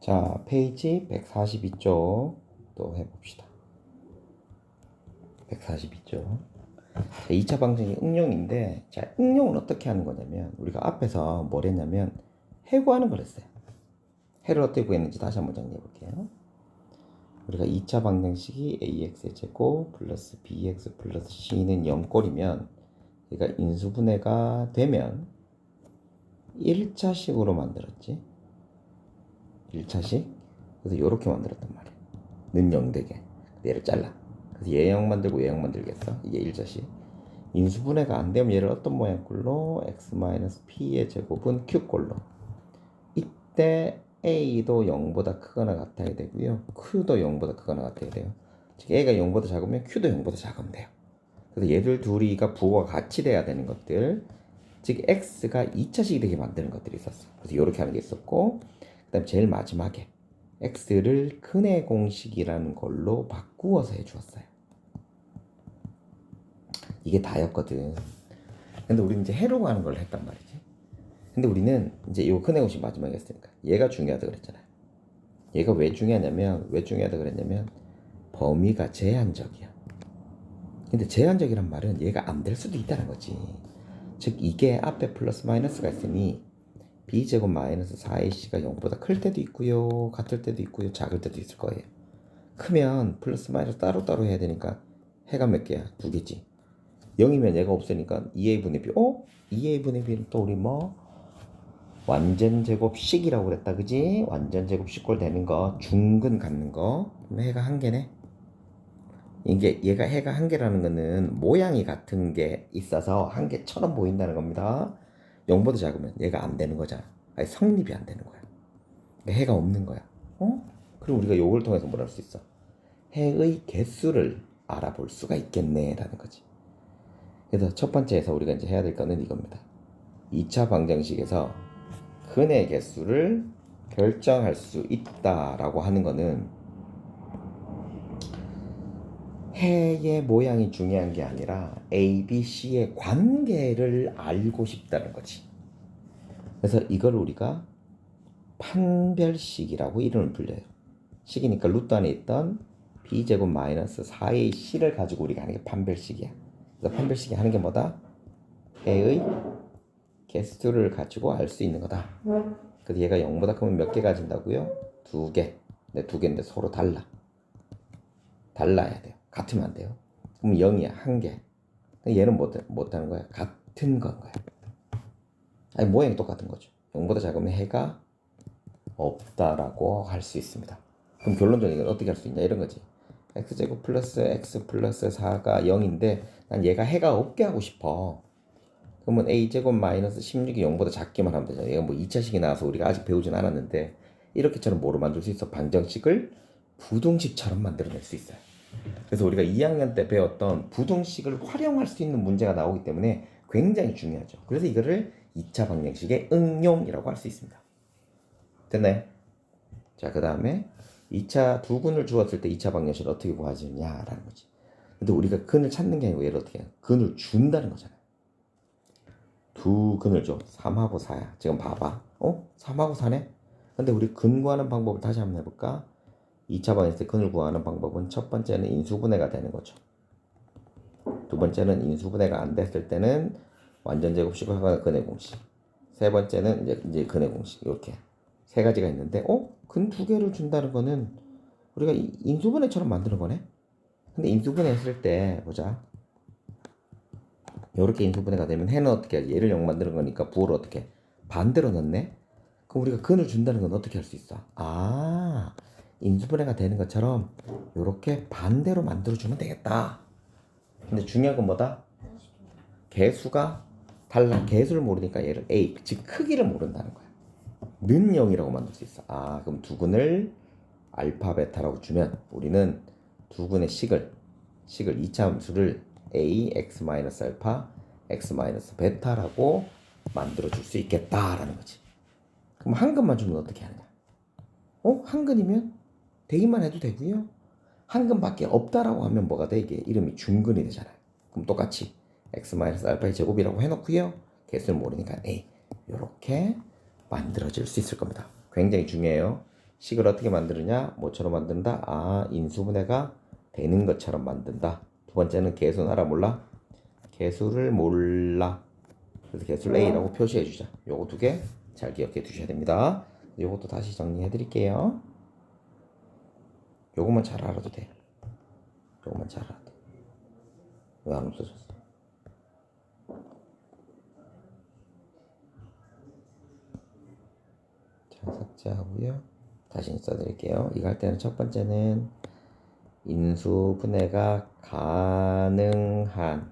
자, 페이지 142쪽 또 해봅시다. 142쪽. 자, 2차 방정식 응용인데, 자, 응용은 어떻게 하는 거냐면, 우리가 앞에서 뭘 했냐면, 해구하는 걸 했어요. 해를 어떻게 구했는지 다시 한번 정리해 볼게요. 우리가 2차 방정식이 ax의 제곱 플러스 bx 플러스 c는 0꼴이면, 얘가 인수분해가 되면 1차식으로 만들었지. 1차식. 그래서 이렇게 만들었단 말이야. 는 0 되게. 얘를 잘라. 그래서 얘 0 만들고 얘 0 만들겠어. 이게 1차식. 인수분해가 안 되면 얘를 어떤 모양꼴로 x-p의 제곱은 q꼴로. 이때 a도 0보다 크거나 같아야 되고요. q도 0보다 크거나 같아야 돼요. 즉 a가 0보다 작으면 q도 0보다 작으면 돼요. 그래서 얘들 둘이가 부호가 같이 돼야 되는 것들, 즉 x가 2차식이 되게 만드는 것들이 있었어. 그래서 이렇게 하는 게 있었고, 그 다음 제일 마지막에 x를 근의 공식이라는 걸로 바꾸어서 해주었어요. 이게 다였거든. 근데 우리는 이제 해로 가는 걸 했단 말이지. 근데 우리는 이제 이 근의 공식 마지막에 했으니까 얘가 중요하다 그랬잖아요. 얘가 왜 중요하다 그랬냐면 범위가 제한적이야. 근데 제한적이란 말은 얘가 안 될 수도 있다는 거지. 즉 이게 앞에 플러스 마이너스가 있으니 b제곱 마이너스 4ac가 0보다 클 때도 있고요, 같을 때도 있고요, 작을 때도 있을 거예요. 크면 플러스 마이너스 따로따로 해야 되니까 해가 몇 개야? 2개지. 0이면 얘가 없으니까 2a분의 b. 2a분의 b는 또 우리 뭐 완전 제곱식이라고 그랬다, 그지? 완전 제곱식꼴 되는 거, 중근 갖는 거. 그럼 해가 한 개네. 이게 얘가 해가 한 개라는 거는 모양이 같은 게 있어서 한 개처럼 보인다는 겁니다. 0보다 작으면 얘가 안 되는 거잖아. 아니, 성립이 안 되는 거야. 그러니까 해가 없는 거야. 그럼 우리가 요걸 통해서 뭘 할 수 있어? 해의 개수를 알아볼 수가 있겠네라는 거지. 그래서 첫 번째에서 우리가 이제 해야 될 거는 이겁니다. 2차 방정식에서 근의 개수를 결정할 수 있다라고 하는 거는 해의 모양이 중요한 게 아니라 A, B, C의 관계를 알고 싶다는 거지. 그래서 이걸 우리가 판별식이라고 이름을 불려요. 식이니까 루트 안에 있던 b제곱 마이너스 4ac를 가지고 우리가 하는 게 판별식이야. 그래서 판별식이 하는 게 뭐다? 해의 개수를 가지고 알 수 있는 거다. 그래서 얘가 0보다 크면 몇 개 가진다고요? 2개. 근데 2개인데 서로 달라야 돼요. 같으면 안 돼요. 그럼 0이야, 1개. 얘는 못하는 거야. 같은 건 거야. 아니, 모양이 똑같은 거죠. 0보다 작으면 해가 없다라고 할 수 있습니다. 그럼 결론적으로 어떻게 할 수 있냐, 이런 거지. x제곱 플러스 x 플러스 4가 0인데 난 얘가 해가 없게 하고 싶어. 그러면 a제곱 마이너스 16이 0보다 작기만 하면 되잖아. 얘가 뭐 2차식이 나와서 우리가 아직 배우진 않았는데 이렇게처럼 뭐로 만들 수 있어? 방정식을 부등식처럼 만들어낼 수 있어요. 그래서 우리가 2학년 때 배웠던 부등식을 활용할 수 있는 문제가 나오기 때문에 굉장히 중요하죠. 그래서 이거를 2차 방정식의 응용이라고 할 수 있습니다. 됐나요? 자, 그 다음에 2차 두 근을 주었을 때 2차 방정식을 어떻게 구하지냐라는 거지. 근데 우리가 근을 찾는 게 아니고 얘를 어떻게 해요? 근을 준다는 거잖아요. 두 근을 줘. 3하고 4야. 지금 봐봐. 3하고 4네? 근데 우리 근 구하는 방법을 다시 한번 해볼까? 2차 방정식 때 근을 구하는 방법은 첫 번째는 인수분해가 되는 거죠. 두 번째는 인수분해가 안 됐을 때는 완전 제곱식을 하거나 근의 공식. 세 번째는 이제 근의 공식. 이렇게 세 가지가 있는데, 근 두 개를 준다는 거는 우리가 인수분해처럼 만드는 거네. 근데 인수분해 했을 때 보자. 이렇게 인수분해가 되면 해는 어떻게 하지? 얘를 0 만드는 거니까 부호를 어떻게 반대로 넣네. 그럼 우리가 근을 준다는 건 어떻게 할 수 있어? 인수분해가 되는 것처럼 이렇게 반대로 만들어주면 되겠다. 근데 중요한 건 뭐다? 개수가 달라. 개수를 모르니까 얘를 A, 즉 크기를 모른다는 거야. 는 0이라고 만들 수 있어. 그럼 두 근을 알파 베타라고 주면 우리는 두 근의 식을 2차 함수를 a x-알파 x-베타라고 만들어 줄 수 있겠다라는 거지. 그럼 한 근만 주면 어떻게 하느냐? 한 근이면 되기만 해도 되고요. 한 근밖에 없다라고 하면 뭐가 돼? 이게 이름이 중근이 되잖아요. 그럼 똑같이 x-알파의 제곱이라고 해놓고요. 개수를 모르니까 a 이렇게 만들어질 수 있을 겁니다. 굉장히 중요해요. 식을 어떻게 만드느냐? 뭐처럼 만든다? 아, 인수분해가 되는 것처럼 만든다. 두 번째는 개수는 알아 몰라? 개수를 몰라. 그래서 개수를 A라고 표시해 주자. 요거 두 개 잘 기억해 두셔야 됩니다. 요것도 다시 정리해 드릴게요. 요것만 잘 알아도 돼. 요것만 잘 알아도 돼. 왜 안 없어졌어? 자, 삭제하고요. 다시 써드릴게요. 이거 할 때는 첫 번째는 인수분해가 가능한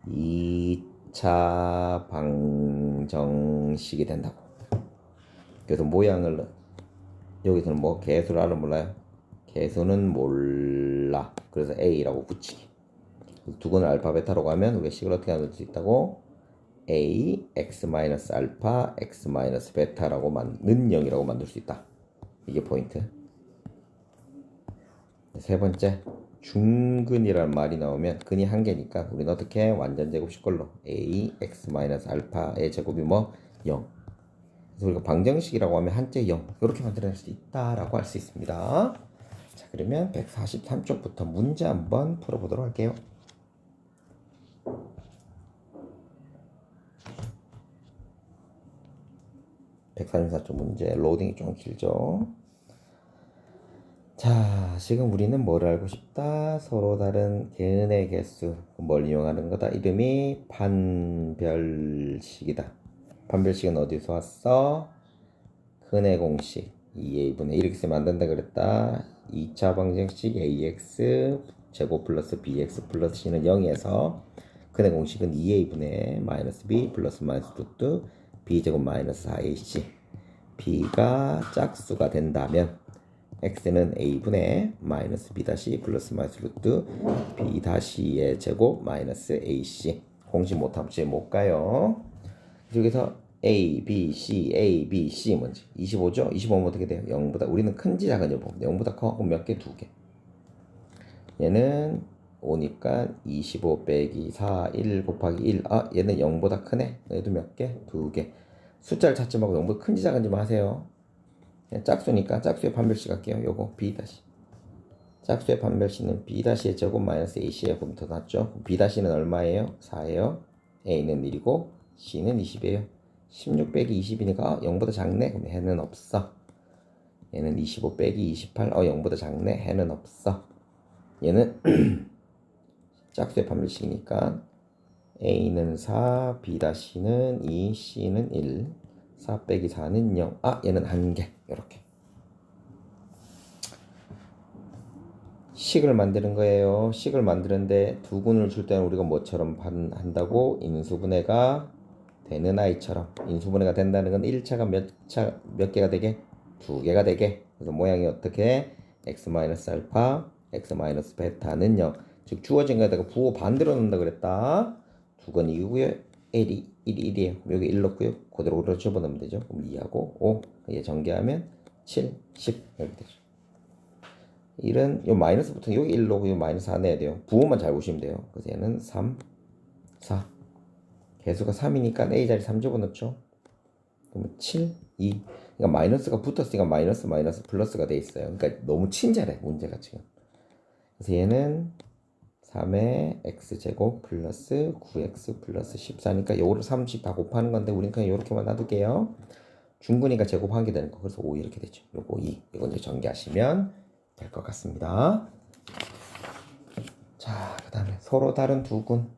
2차 방정식이 된다고. 그래서 모양을 여기서는 뭐 개수를 알아 몰라요? 개수는 몰라. 그래서 A라고 붙이기. 두근을 알파 베타라고 하면 우리가 식을 어떻게 만들 수 있다고? A x 마이너스 알파 x 마이너스 베타라고 는 0이라고 만들 수 있다. 이게 포인트. 세 번째, 중근이라는 말이 나오면 근이 한 개니까 우리는 어떻게 완전 제곱식 걸로 A x 마이너스 알파의 제곱이 뭐 0. 그래서 우리가 방정식이라고 하면 한자 0 이렇게 만들어낼 수 있다라고 할 수 있습니다. 자, 그러면 143쪽부터 문제 한번 풀어보도록 할게요. 144쪽 문제 로딩이 좀 길죠. 자, 지금 우리는 뭘 알고 싶다? 서로 다른 근의 개수. 뭘 이용하는 거다? 이름이 판별식이다. 판별식은 어디서 왔어? 근의 공식 2a분의 이렇게 쓰면 안 된다 그랬다. 2차 방정식 ax 제곱 플러스 bx 플러스 c는 0에서 근의 공식은 2a분의 마이너스 b 플러스 마이너스 루트 b제곱 마이너스 4ac. b가 짝수가 된다면 x는 a분의 마이너스 b 다시 플러스 마이너스 루트 b 다시의 제곱 마이너스 ac. 공식 못하면 집에 못 가요. 여기서 a, b, c, a, b, c 뭔지 25죠? 25면 어떻게 돼요? 0보다 우리는 큰지 작은지 보면 0보다 커? 그럼 몇 개? 2개. 얘는 5니까 25 빼기 4, 1 곱하기 1. 아, 얘는 0보다 크네. 얘도 몇 개? 2개. 숫자를 찾지 말고 0보다 큰지 작은지만 하세요. 짝수니까 짝수의 판별식 할게요. 요거 b 다시. 짝수의 판별식은 b 다시의 제곱 마이너스 ac의 곱이 더 낫죠. b 다시는 얼마예요? 4예요. a는 1이고 c는 20이에요. 16 빼기 20이니까 0보다 작네. 그럼 해는 없어. 얘는 25 빼기 28. 0보다 작네. 해는 없어. 얘는 짝수의 판별식이니까 a는 4, b 다시는 2, c는 1. 4 빼기 4는 0. 아, 얘는 1개. 이렇게. 식을 만드는 거예요. 식을 만드는데 두근을 줄 때는 우리가 뭐처럼 한다고? 인수분해가 되는 아이처럼. 인수분해가 된다는 건 1차가 몇 개가 되게? 2개가 되게. 그래서 모양이 어떻게? x 마이너스 알파, x 마이너스 베타는 0. 즉 주어진 거에다가 부호 반대로 넣는다 그랬다. 두근 2고요. L이 1이에요. 여기 1 넣고요. 그대로 우리로 집어넣으면 되죠. 그럼 2하고 5. 얘 전개하면 7, 10 이렇게 되죠. 1은 요 마이너스 붙은 여기 1 넣고 요 마이너스 4 내야 돼요. 부호만 잘 보시면 돼요. 그래서 얘는 3, 4. 개수가 3이니까 A 자리 3 집어넣죠. 그러면 7, 2. 그러니까 마이너스가 붙었으니까 마이너스 마이너스 플러스가 돼 있어요. 그러니까 너무 친절해 문제가 지금. 그래서 얘는 3의 x제곱 플러스 9x 플러스 14니까 요거를 30 다 곱하는 건데 우리는 그냥 요렇게만 놔둘게요. 중근이니까 제곱한 게 되는 거. 그래서 5 이렇게 되죠. 요거 2. 이거 이제 전개하시면 될 것 같습니다. 자, 그 다음에 서로 다른 두근.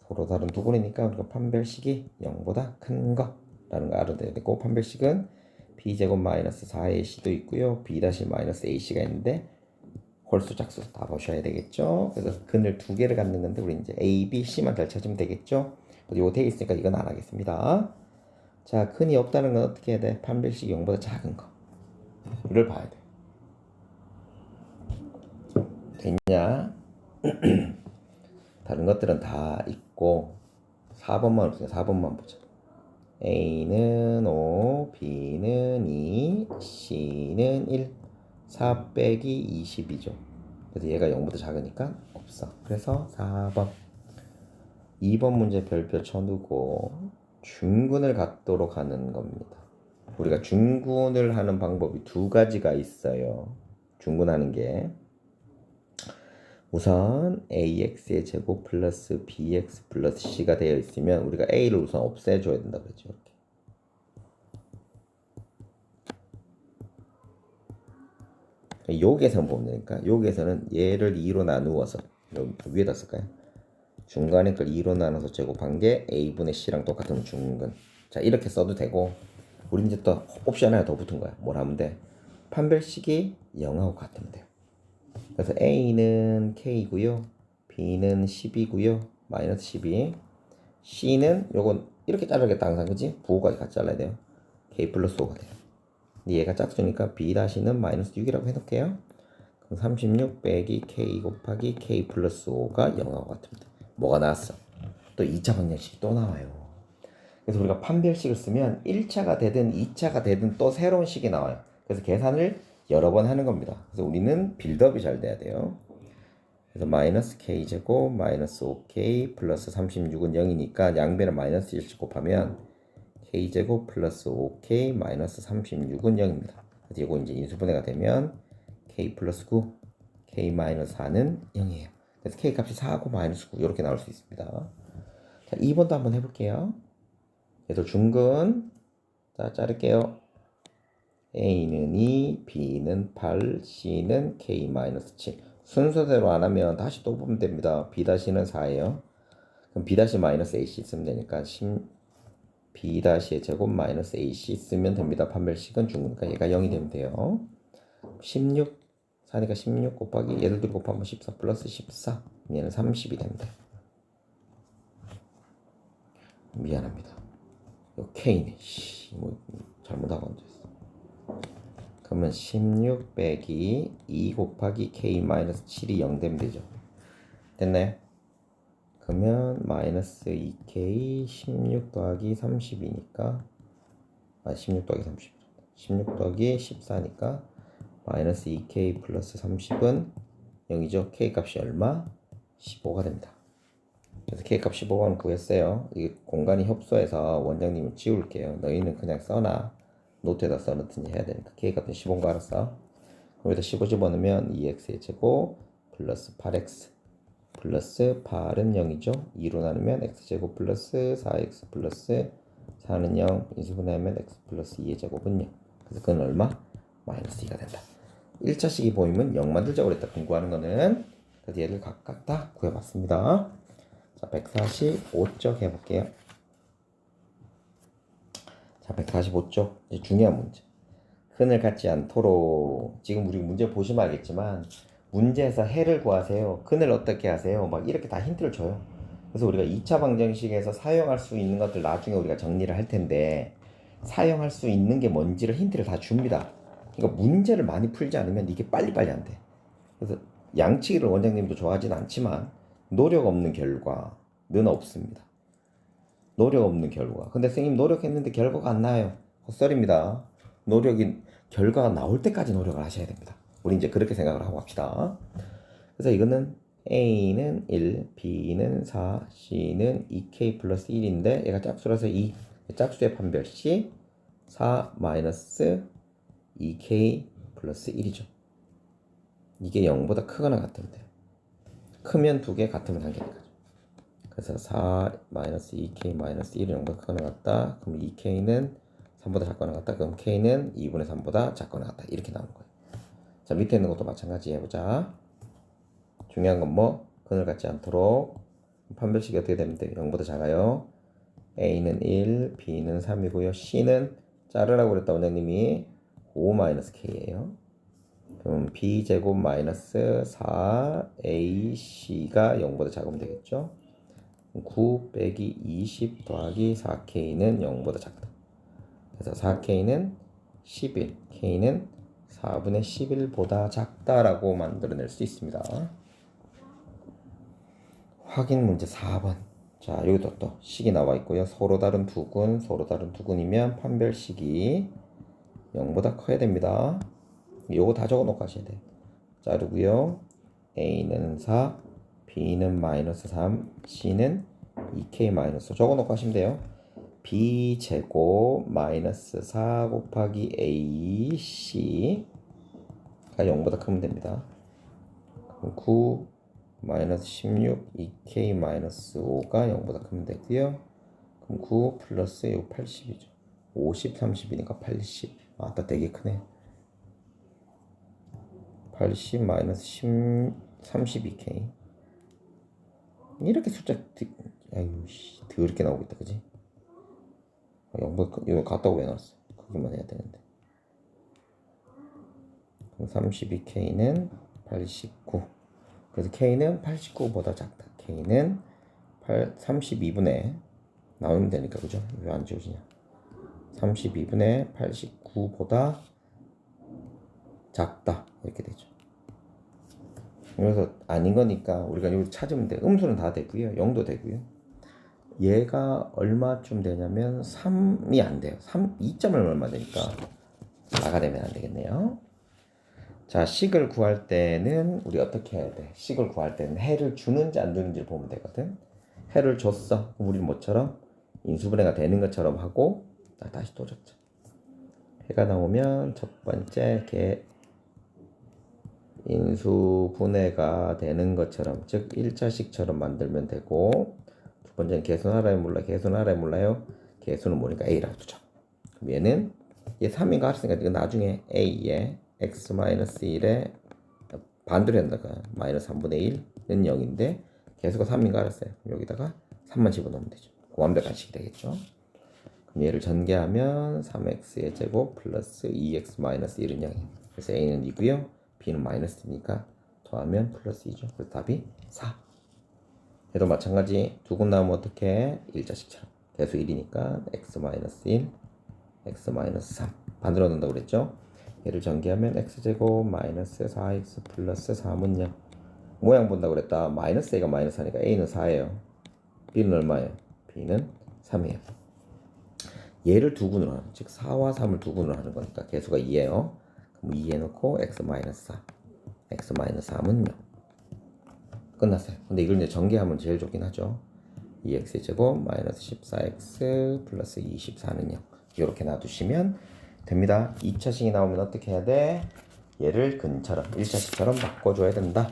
서로 다른 두근이니까 우리가 판별식이 0보다 큰 거라는 거 알아야 되고, 판별식은 b제곱 마이너스 4ac도 있고요. b 다시 마이너스 ac가 있는데 홀수 짝수 다 보셔야 되겠죠. 그래서 근을 두 개를 갖는 건데 우리 이제 a, b, c만 잘 찾으면 되겠죠. 이거 돼 있으니까 이건 안 하겠습니다. 자, 근이 없다는 건 어떻게 해야 돼? 판별식이 0보다 작은 거를 봐야 돼. 됐냐? 다른 것들은 다 있고 4번만 없어요. 4번만 보자. A는 5, B는 2, C는 1. 4 빼기 20이죠. 그래서 얘가 0보다 작으니까 없어. 그래서 4번. 2번 문제 별표 쳐두고 중근을 갖도록 하는 겁니다. 우리가 중군을 하는 방법이 두 가지가 있어요. 중군하는 게 우선 ax의 제곱 플러스 bx 플러스 c가 되어 있으면 우리가 a를 우선 없애줘야 된다 그랬죠. 이렇게. 여기에서 보면 되니까 여기에서는 얘를 2로 나누어서 위에다 쓸까요? 중간에 걸 2로 나눠서 제곱한 게 a분의 c랑 똑같은 중근. 자 이렇게 써도 되고 우리 이제 또 옵션 하나 더 붙은 거야. 뭘 하면 돼? 판별식이 0하고 같으면 돼요. 그래서 a는 k고요. b는 10이고요. 마이너스 12. c는 요건 이렇게 자르겠다 항상 그지? 부호까지 같이 잘라야 돼요. k 플러스 5가 돼요. 얘가 짝수니까 b-는 마이너스 6이라고 해놓을게요. 그럼 36 빼기 k 곱하기 k 플러스 5가 0하고 같습니다. 뭐가 나왔어? 또 2차 방정식이 또 나와요. 그래서 우리가 판별식을 쓰면 1차가 되든 2차가 되든 또 새로운 식이 나와요. 그래서 계산을 여러 번 하는 겁니다. 그래서 우리는 빌드업이 잘 돼야 돼요. 그래서 마이너스 k제곱 마이너스 5k 플러스 36은 0이니까 양변을 마이너스 1씩 곱하면 k제곱 플러스 5k 마이너스 36은 0입니다. 그래서 이거 이제 인수분해가 되면 k 플러스 9, k 마이너스 4는 0이에요. 그래서 k 값이 4하고 마이너스 9 이렇게 나올 수 있습니다. 자, 2번도 한번 해볼게요. 그래서 중근 자 자를게요. a는 2, b는 8, c는 k 마이너스 7. 순서대로 안 하면 다시 또 보면 됩니다. b-는 4예요. 그럼 b- 마이너스 ac 쓰면 되니까 b-의 제곱 마이너스 ac 쓰면 됩니다. 판별식은 중근이니까 얘가 0이 되면 돼요. 16 4니까 16 곱하기 얘들 둘 곱하면 14 플러스 14 얘는 30이 됩니다. 미안합니다. 요 k네 뭐 잘못하고 앉아있어. 그러면 16 빼기 2 곱하기 k 마이너스 7이 0 되면 되죠. 됐나요? 그러면 마이너스 2k 16 더하기 30이니까 16 더하기 30 16 더하기 14니까 마이너스 2k 플러스 30은 0이죠. k 값이 얼마? 15가 됩니다. 그래서 k 값 15만 구했어요. 이게 공간이 협소해서 원장님을 지울게요. 너희는 그냥 써놔. 노트에다 써놓든지 해야 되니까 k 값은 15인 거 알았어? 여기다 15 집어넣으면 2x의 제곱 플러스 8x 플러스 8은 0이죠. 2로 나누면 x제곱 플러스 4x 플러스 4는 0 인수분해하면 x 플러스 2의 제곱은 0. 그래서 그건 얼마? 마이너스 2가 된다. 1차식이 보이면 0 만들자고 그랬다. 공부하는 거는. 그래서 얘를 각각 다 구해봤습니다. 자 145쪽 해볼게요. 자 145쪽 이제 중요한 문제. 근을 갖지 않도록 지금 우리 문제 보시면 알겠지만 문제에서 해를 구하세요. 근을 어떻게 하세요? 막 이렇게 다 힌트를 줘요. 그래서 우리가 2차 방정식에서 사용할 수 있는 것들 나중에 우리가 정리를 할 텐데 사용할 수 있는 게 뭔지를 힌트를 다 줍니다. 그러니까 문제를 많이 풀지 않으면 이게 빨리빨리 안 돼. 그래서 양치기를 원장님도 좋아하진 않지만 노력 없는 결과는 없습니다. 노력 없는 결과. 근데 선생님 노력했는데 결과가 안 나요. 헛소리입니다. 결과가 나올 때까지 노력을 하셔야 됩니다. 우리 이제 그렇게 생각을 하고 합시다. 그래서 이거는 A는 1, B는 4, C는 2K 플러스 1인데 얘가 짝수라서 2. 짝수의 판별식 4 마이너스 2K 플러스 1이죠. 이게 0보다 크거나 같으면 돼요. 크면 2개, 같으면 1개니까. 그래서 4 마이너스 2K 마이너스 1이 0보다 크거나 같다. 그럼 2K는 3보다 작거나 같다. 그럼 K는 2분의 3보다 작거나 같다. 이렇게 나오는 거예요. 자, 밑에 있는 것도 마찬가지 해보자. 중요한 건 뭐? 근을 갖지 않도록 판별식이 어떻게 되면 돼요? 0보다 작아요. A는 1, B는 3이고요. C는 자르라고 그랬다 원장님이 5-K예요. 그럼 B제곱 마이너스 4AC가 0보다 작으면 되겠죠? 9 빼기 20 더하기 4K는 0보다 작다. 그래서 4K는 11, K는 4분의 11보다 작다라고 만들어낼 수 있습니다. 확인 문제 4번. 자, 여기도 또 식이 나와 있고요. 서로 다른 두 군이면 판별식이 0보다 커야 됩니다. 요거 다 적어 놓고 하셔야 돼요. 자르고요. A는 4, B는 마이너스 3, C는 2K 마이너스 적어 놓고 하시면 돼요. b 제곱 마이너스 4 곱하기 ac가 0보다 크면 됩니다. 그럼 9 마이너스 16 2k 마이너스 5가 0보다 크면 되고요. 그럼 9 플러스 요 80이죠. 50 30이니까 80. 아따 되게 크네. 80 마이너스 10 32k. 이렇게 숫자 아유 씨 더럽게 나오겠다 그지? 0보다 이거 같다고 왜 놨어? 그기만 해야 되는데. 그럼 32k는 89. 그래서 k는 89보다 작다. k는 32분의 나오면 되니까 그죠? 왜 안 지워지냐? 32분의 89보다 작다 이렇게 되죠. 그래서 아닌 거니까 우리가 여기 찾으면 돼. 음수는 다 되고요. 0도 되고요. 얘가 얼마쯤 되냐면 3이 안 돼요. 2점을 얼마 되니까 4가 되면 안 되겠네요. 자, 식을 구할 때는 우리 어떻게 해야 돼? 식을 구할 때는 해를 주는지 안 주는지를 보면 되거든. 해를 줬어. 그럼 우리 뭐처럼? 인수분해가 되는 것처럼 하고 다시 또 적자. 해가 나오면 첫 번째 인수분해가 되는 것처럼 즉 1차식처럼 만들면 되고 두 번째는 개수는 알아요 몰라요? 개수는 알아요 몰라요? 개수는 뭐니까 A라고 두죠. 그럼 얘는 얘 3인가 알았으니까 이거 나중에 A에 x-1에 반대로 한다가 마이너스 3분의 1은 0인데 개수가 3인가 알았어요. 여기다가 3만 집어넣으면 되죠. 완벽한 식이 되겠죠. 그럼 얘를 전개하면 3x의 제곱 플러스 2x-1은 0이에요. 그래서 A는 2고요. B는 마이너스니까 더하면 플러스 2죠. 그래서 답이 4. 얘도 마찬가지 두 군 나오면 어떻게 1자식처럼 개수 1이니까 x-1, x-3 반대로 넣는다고 그랬죠. 얘를 전개하면 x제곱 마이너스 4x 플러스 3은 0. 모양 본다고 그랬다. 마이너스 a가 마이너스 하니까 a는 4예요. b는 얼마예요? b는 3이에요. 얘를 두 군으로 하는, 즉 4와 3을 두 군으로 하는 거니까 개수가 2예요. 그럼 2 해놓고 x-4, x-3은 0. 끝났어요. 근데 이걸 이제 전개하면 제일 좋긴 하죠. 2x의 제곱 마이너스 14x 플러스 24는 0. 이렇게 놔두시면 됩니다. 2차식이 나오면 어떻게 해야 돼? 얘를 근처럼 1차식처럼 바꿔줘야 된다.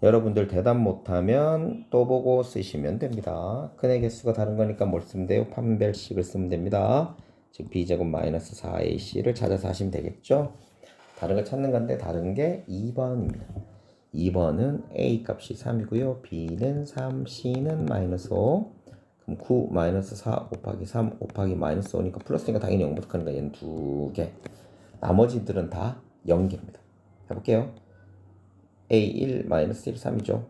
여러분들 대답 못하면 또 보고 쓰시면 됩니다. 근의 개수가 다른 거니까 뭘 쓰면 돼요? 판별식을 쓰면 됩니다. 즉 b제곱 마이너스 4ac를 찾아서 하시면 되겠죠. 다른 거 찾는 건데 다른 게 2번입니다. 2번은 a 값이 3이고요. b는 3, c는 마이너스 5. 그럼 9 마이너스 4 곱하기 3 곱하기 마이너스 5니까 플러스니까 당연히 0부터 크니까 얘는 2개. 나머지들은 다 0개입니다. 해볼게요. a1 마이너스 1, 3이죠.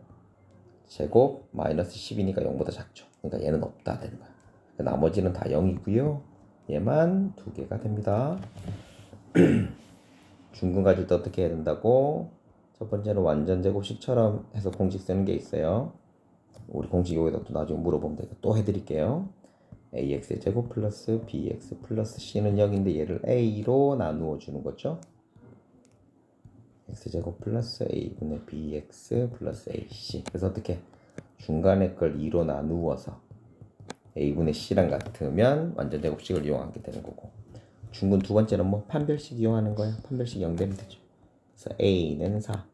제곱 마이너스 10이니까 0보다 작죠. 그러니까 얘는 없다 되는 거야. 나머지는 다 0이고요. 얘만 2개가 됩니다. 중근 가질 때 어떻게 해야 된다고? 첫 번째는 완전 제곱식처럼 해서 공식 쓰는 게 있어요. 우리 공식 여기다 또 나중에 물어보면 되니까 또 해드릴게요. ax의 제곱 플러스 bx 플러스 c는 0인데 얘를 a로 나누어 주는 거죠. x제곱 플러스 a분의 bx 플러스 ac. 그래서 어떻게? 중간에 걸 2로 나누어서 a분의 c랑 같으면 완전 제곱식을 이용하게 되는 거고, 중근 두 번째는 뭐 판별식 이용하는 거야. 판별식 0 되면 되죠. 그래서 a는 4,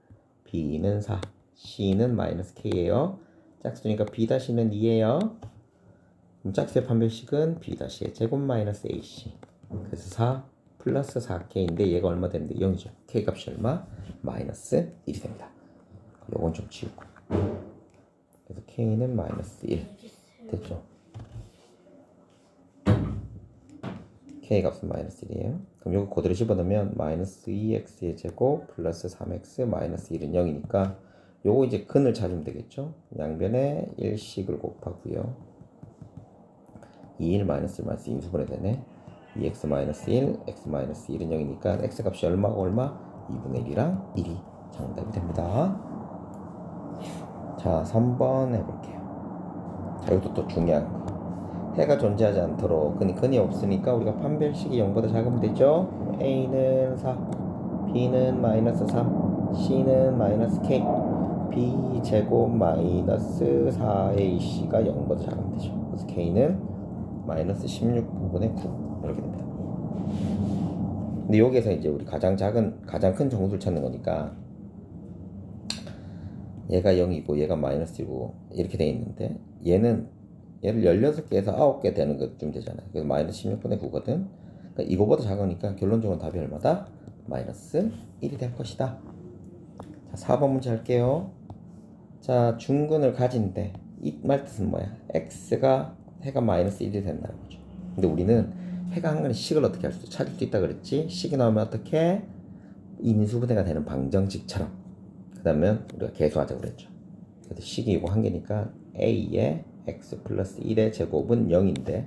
b는 4, c는 마이너스 k예요. 짝수니까 b-는 2예요. 그럼 짝수의 판별식은 b-의 제곱 마이너스 ac. 그래서 4 플러스 4k인데 얘가 얼마 되는데 0이죠. k 값이 얼마? 마이너스 1이 됩니다. 요건 좀 지우고. 그래서 k는 마이너스 1 됐죠. k 값은 마이너스 1이에요. 그럼 요거 그대로 집어넣으면 마이너스 2x의 제곱 플러스 3x 마이너스 1은 0이니까 요거 이제 근을 찾으면 되겠죠. 양변에 1씩을 곱하고요. 2일 마이너스 1 마이너스 인수분해 되네. 2x 마이너스 1, x 마이너스 1은 0이니까 x 값이 얼마고 얼마? 2분의 1이랑 1이 정답이 됩니다. 자, 3번 해볼게요. 자, 이것도 또 중요한 거. 해가 존재하지 않도록 근이 없으니까 우리가 판별식이 0보다 작으면 되죠. a는 4, b는 마이너스 3, c는 마이너스 k, b제곱 마이너스 4ac가 0보다 작으면 되죠. 그래서 k는 마이너스 16분의 9 이렇게 됩니다. 근데 여기에서 이제 우리 가장 큰 정수를 찾는 거니까 얘가 0이고 얘가 마이너스이고 이렇게 돼 있는데 얘를 16개에서 9개 되는 것쯤 되잖아요. 그래서 마이너스 16분의 9거든. 그러니까 이거보다 작으니까 결론적으로 답이 얼마다? 마이너스 1이 될 것이다. 자, 4번 문제 할게요. 자, 중근을 가진데 이 말 뜻은 뭐야? x가 해가 마이너스 1이 된다는 거죠. 근데 우리는 해가 한 가지 식을 어떻게 할 수 찾을 수 있다 그랬지? 식이 나오면 어떻게? 인수분해가 되는 방정식처럼. 그 다음에 우리가 계수하자 그랬죠. 그래서 식이 이거 한 개니까 a의 x 플러스 1의 제곱은 0인데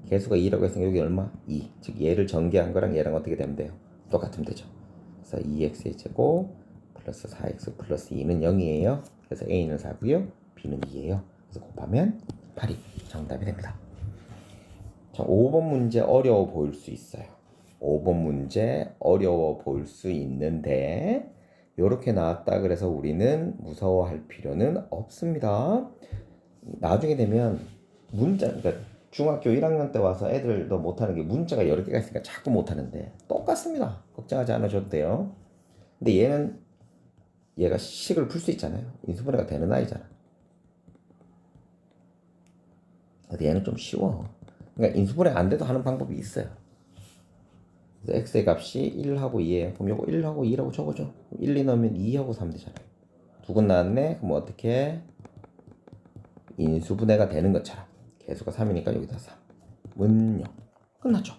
계수가 2라고 했으니까 여기 얼마? 2. 즉 얘를 전개한 거랑 얘랑 어떻게 되면 돼요? 똑같으면 되죠. 그래서 2x의 제곱 플러스 4x 플러스 2는 0이에요. 그래서 a는 4고요. b는 2예요. 그래서 곱하면 8이 정답이 됩니다. 자, 5번 문제 어려워 보일 수 있어요. 5번 문제 어려워 보일 수 있는데 이렇게 나왔다 그래서 우리는 무서워할 필요는 없습니다. 나중에 되면 그러니까 중학교 1학년 때 와서 애들도 못하는 게 문자가 여러 개가 있으니까 자꾸 못하는데 똑같습니다. 걱정하지 않으셔도 돼요. 근데 얘가 식을 풀 수 있잖아요. 인수분해가 되는 아이잖아. 근데 얘는 좀 쉬워. 그러니까 인수분해 안 돼도 하는 방법이 있어요. 그래서 x의 값이 1하고 2예요. 그럼 요거 1하고 2라고 적어줘. 1, 2 넣으면 2하고 3 되잖아요. 두 근 나왔네. 그럼 어떻게? 인수분해가 되는 것처럼. 개수가 3이니까 여기다 3은 0. 끝났죠.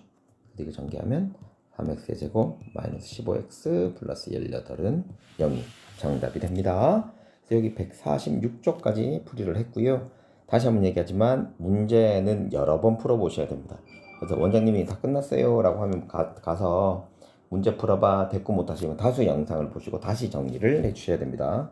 이렇게 전개하면 3x의 제곱 마이너스 15x 플러스 18은 0이 정답이 됩니다. 그래서 여기 146쪽까지 풀이를 했고요. 다시 한번 얘기하지만 문제는 여러 번 풀어보셔야 됩니다. 그래서 원장님이 다 끝났어요 라고 하면 가서 문제 풀어봐 대꾸 못하시면 다수 영상을 보시고 다시 정리를 해주셔야 됩니다.